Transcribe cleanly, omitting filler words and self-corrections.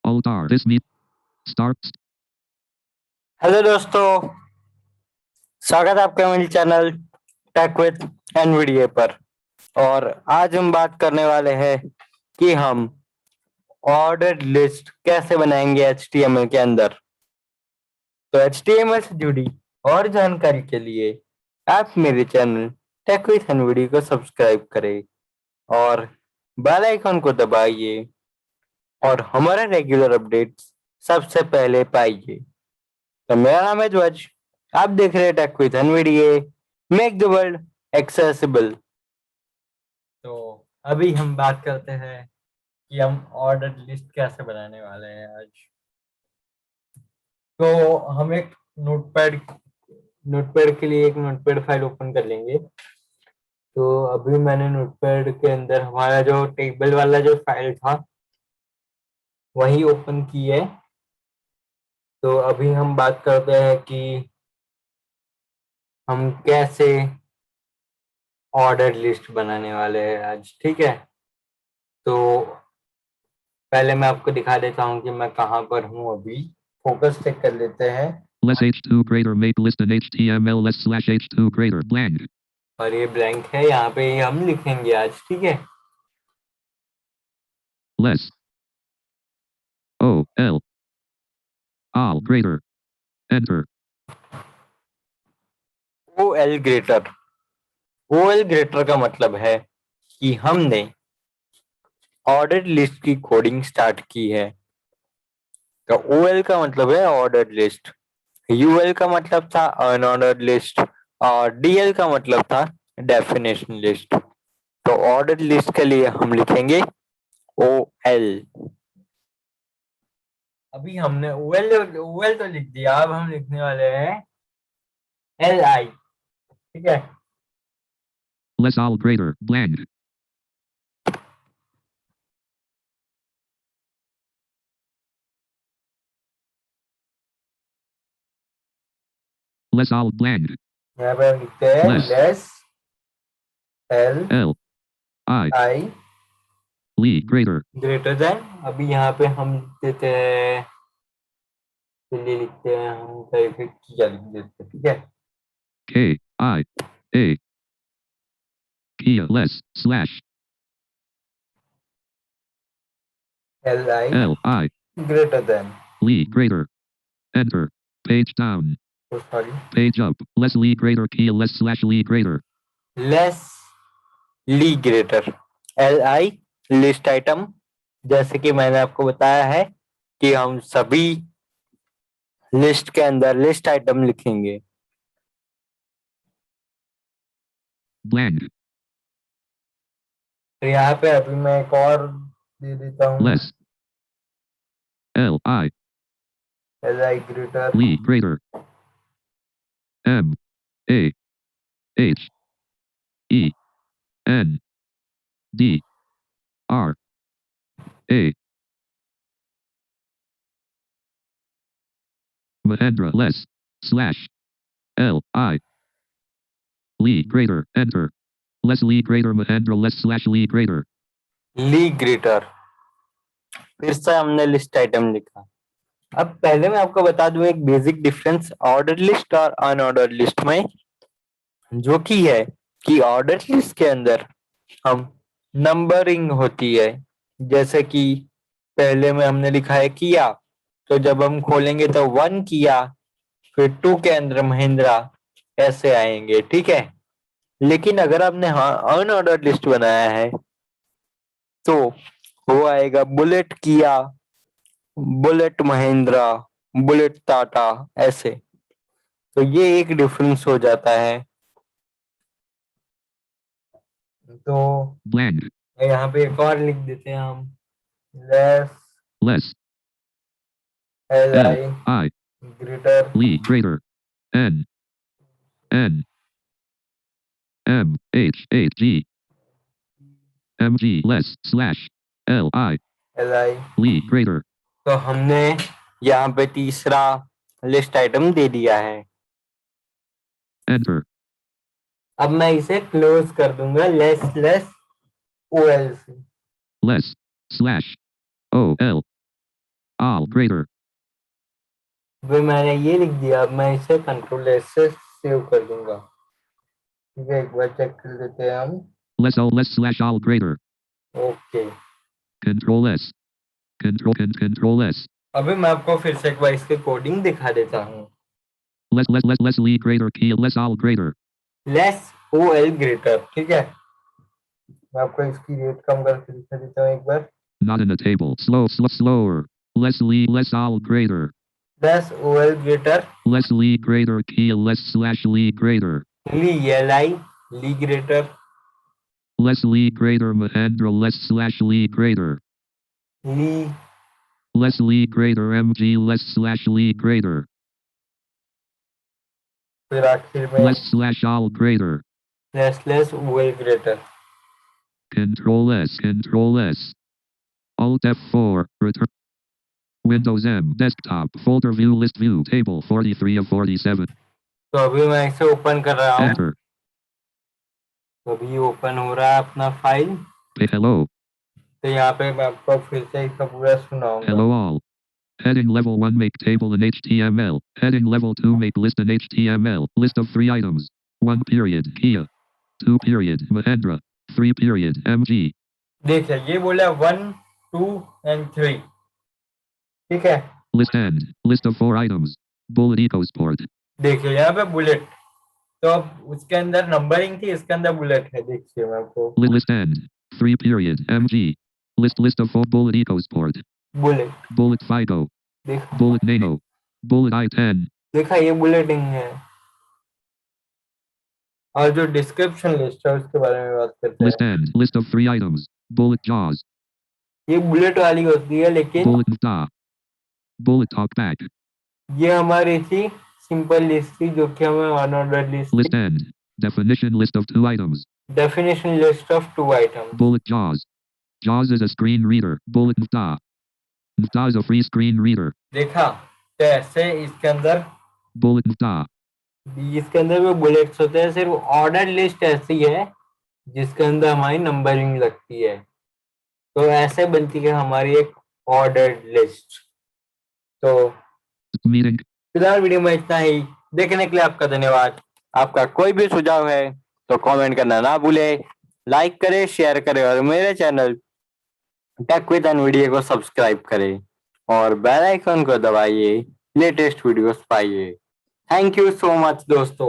Alt R. This meet starts. Hello दोस्तों, स्वागत है आपका मेरे चैनल टेक विद एनवीडीए पर। और आज हम बात करने वाले हैं कि हम ऑर्डर लिस्ट कैसे बनाएंगे एचटीएमएल के अंदर। तो एचटीएमएल से जुड़ी और जानकारी के लिए आप मेरे चैनल टेक विद एनवीडीए को सब्सक्राइब करें और बेल आइकन को दबाइए और हमारे रेगुलर अपडेट्स सबसे पहले पाइए। तो मेरा नाम है ध्वज, आप देख रहे हैं tech with NVDA, make the world accessible. तो अभी हम बात करते हैं कि हम ऑर्डर लिस्ट कैसे बनाने वाले हैं आज। तो हम एक नोटपैड के लिए एक नोटपैड फाइल ओपन कर लेंगे। तो अभी मैंने नोटपैड के अंदर हमारा जो टेबल वाला जो फाइल था वही ओपन की है। तो अभी हम बात करते हैं कि हम कैसे ऑर्डर लिस्ट बनाने वाले हैं आज, ठीक है। तो पहले मैं आपको दिखा देता हूँ कि मैं कहाँ पर हूँ अभी। फोकस चेक कर लेते हैं। Less H2 greater make list in HTML less slash H2 greater blank. और ये ब्लैंक है, यहाँ पे हम लिखेंगे आज, ठीक है। Less O L all greater. Enter. O L greater. O L greater का मतलब है कि हमने ऑर्डर लिस्ट की कोडिंग स्टार्ट की है। तो ओ एल का मतलब है ऑर्डर लिस्ट, यूएल का मतलब था अनऑर्डर्ड लिस्ट और डीएल का मतलब था डेफिनेशन लिस्ट। तो ऑर्डर लिस्ट के लिए हम लिखेंगे ओ एल। अभी हमने ओएल तो लिख दिया, अब हम लिखने वाले हैं एल आई, ठीक है। Less all greater blank. Less all blank. यहाँ पे हम लिखते हैं Less less L L I I Lee greater. Greater than. अभी यहाँ पे हम देते हैं, चलिए लिखते हैं हम क्या लिख देते हैं, ठीक है। K I A Kia less slash L I L I greater than. Lee greater. Enter. Page down. Sorry, Page up. Less Lee greater Kia less slash Lee greater. Less li greater L I list item. जैसे कि मैंने आपको बताया है कि हम सभी list के अंदर लिस्ट आइटम लिखेंगे। Blank. तो यहाँ पे अभी मैं एक और दे देता हूँ, Less L I L I greater Lee greater. M A H E N D R A Mahendra less slash L I Lee greater. Enter. Less Lee greater Mahendra less slash Lee greater. Lee greater. फिर से हमने list item लिखा। अब पहले मैं आपको बता दूं एक बेसिक डिफरेंस ऑर्डर लिस्ट और अनऑर्डर लिस्ट में, जो कि है कि ऑर्डर लिस्ट के अंदर हम नंबरिंग होती है। जैसे कि पहले में हमने लिखा है किया, तो जब हम खोलेंगे तो 1 किया, फिर 2 के अंदर महिंद्रा, ऐसे आएंगे, ठीक है। लेकिन अगर आपने अनऑर्डर लिस्ट बनाया है तो वो आएगा बुलेट किया, बुलेट महिंद्रा, बुलेट टाटा, ऐसे। तो ये एक डिफरेंस हो जाता है। तो Blank. यहाँ पे एक और लिख देते हैं हम, less Less L L I I greater Lee greater. N N M H H G M G less slash L I L I. Lee greater. तो हमने यहाँ पे तीसरा लिस्ट आइटम दे दिया है। Enter. अब मैं इसे क्लोज कर दूंगा लेस लेस ओ एल से। Less slash O L all greater. अभी मैंने ये लिख दिया, अब मैं इसे कंट्रोल एस से सेव कर दूंगा। ठीक है, एक बार चेक कर लेते हैं हम। less slash all greater. Okay, Control S. Control S. अभी मैं आपको फिर से एक बार इसके कोडिंग दिखा देता हूँ। Less Lee greater key less all greater. Less O L greater, ठीक है। मैं आपको इसकी रेट कम करके दिखा देता हूँ एक बार। Not in the table. Slower. Less Lee less all greater. Less O L greater, Less Lee greater key less slash Lee greater. Li L I, li greater, Less Lee greater Mahendra less slash Lee greater. Li, Less Lee greater MG less slash Lee greater. फिर आखिर में Less slash all greater. Less O L greater. Control S. Alt F4. Return. Windows M. Desktop. Folder view list view. Table 43 of 47. तो अभी मैं इसे open कर रहा हूँ। Enter. तो अभी ओपन हो रहा है अपना फाइल। Hello. तो यहाँ पे मैं आपको फिर से इसका पूरा सुनाऊंगा। Hello all. Heading level 1 make table in HTML. Heading level 2 make list in HTML. List of 3 items. 1 period Kia. 2 period Mahendra. 3 period MG. देखिए ये बोला 1, 2 and 3, ठीक है। List end. List of 4 items. Bullet EcoSport. देखिए यहाँ पे bullet, तो अब उसके अंदर नंबरिंग थी, इसके अंदर बुलेट है। देखिए मैं आपको List end. 3 period MG. List of 4 Bullet EcoSport. Bullet, Bullet Figo. देखा Bullet Nano. Bullet I-10. देखा, ये बुलेटिंग है। और जो डिस्क्रिप्शन लिस्ट है उसके बारे में बात करते List हैं। end. List of 3 items. Bullet Jaws. ये बुलेट वाली होती है, लेकिन Bullet da. Bullet Talkback. ये हमारी थी सिंपल लिस्ट थी, जो कि हमें unordered list List end. Definition list of 2 items. Definition list of 2 item. Bullet Jaws. Jaws is a screen reader. Bullet da. Da is a free screen reader. देखा, तो ऐसे इसके अंदर Bullet da. इसके अंदर भी बुलेट्स होते हैं। सिर्फ ऑर्डर लिस्ट ऐसी है जिसके अंदर हमारी नंबरिंग लगती है, तो ऐसे बनती है हमारी एक ऑर्डर लिस्ट। तो Meeting. फिलहाल वीडियो में इतना ही। देखने के लिए आपका धन्यवाद। आपका कोई भी सुझाव है तो कमेंट करना ना भूले, लाइक करें, शेयर करें और मेरे चैनल टेक विद एनवीडीए को सब्सक्राइब करें और बेल आइकन को दबाइए, लेटेस्ट वीडियोस पाइए। थैंक यू सो मच दोस्तों।